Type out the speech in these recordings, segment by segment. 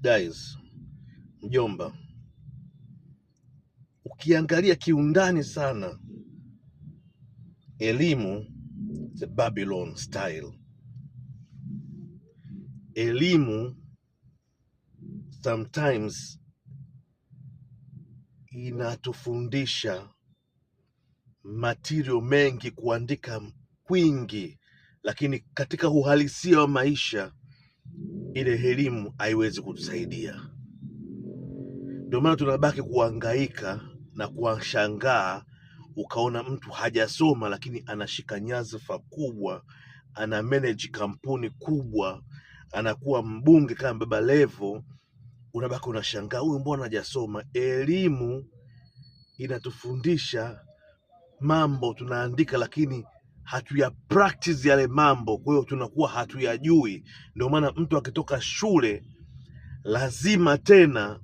Guys, mjomba, ukiangalia kiundani sana elimu the Babylon style. Elimu sometimes inatufundisha material mengi, kuandika kwingi, lakini katika uhalisia wa maisha ile elimu haiwezi kutusaidia. Ndio maana tunabaki kuhangaika na kuwashangaa, ukaona mtu hajasoma lakini anashika nyadhifa kubwa, ana manage kampuni kubwa, anakuwa mbunge kama Baba Levo. Unabaki unashangaa, huyu mbona hajasoma? Elimu inatufundisha mambo, tunaandika lakini hatuya practice yale mambo, kwa hiyo tunakuwa hatuyajui. Ndio maana mtu akitoka shule lazima tena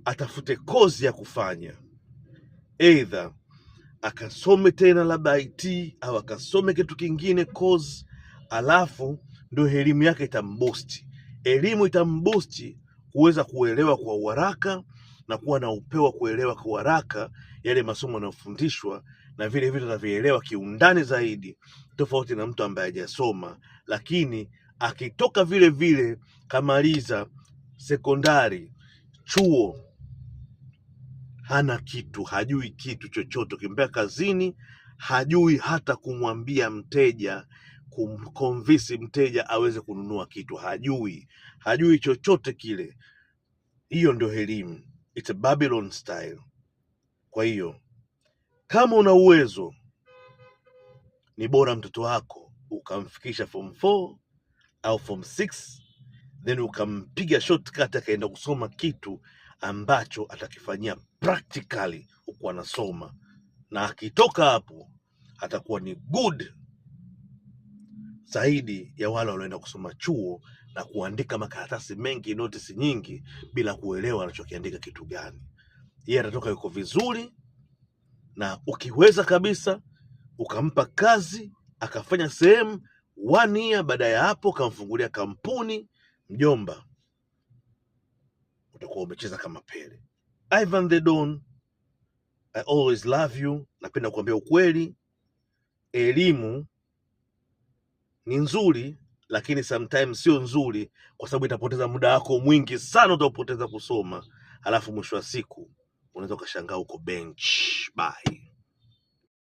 atafute kozi ya kufanya, either akasome tena labda IT au akasome kitu kingine kozi, alafu ndio elimu yake itamboost. Elimu itamboost kuweza kuelewa kwa haraka na kuwa na upeo wa kuelewa kwa haraka yale masomo yanayofundishwa, na vile vile atavielewa kiundani zaidi, tofauti na mtu ambaye hajasoma, lakini akitoka vile vile kamaliza sekondari, chuo, hana kitu, hajui kitu chochote. Ukimpea kazini hajui hata kumwambia mteja, kumconvince mteja aweze kununua kitu, hajui chochote kile. Hiyo ndio elimu, it's a Babylon style. Kwa hiyo kama una uwezo, ni bora mtoto wako ukamfikisha form 4 au form 6, then ukampiga shortcut akaenda kusoma kitu ambacho atakifanyia practically huku anasoma, na akitoka hapo atakuwa ni good zaidi ya wale wanaoenda kusoma chuo na kuandika makaratasi mengi, notice nyingi, bila kuelewa anachokiandika kitu gani. Yeye atatoka yuko vizuri, na ukiweza kabisa ukampa kazi akafanya sehemu 1 year, baada ya hapo kamfungulia kampuni, mjomba, utakuwa umecheza kama Pele. Ivan the Don, I always love you. Napenda kuambia ukweli, elimu ni nzuri, lakini sometimes sio nzuri, kwa sababu itapoteza muda wako mwingi sana, utapoteza kusoma, halafu mwisho wa siku unaweza ukashangaa uko bench. Bye.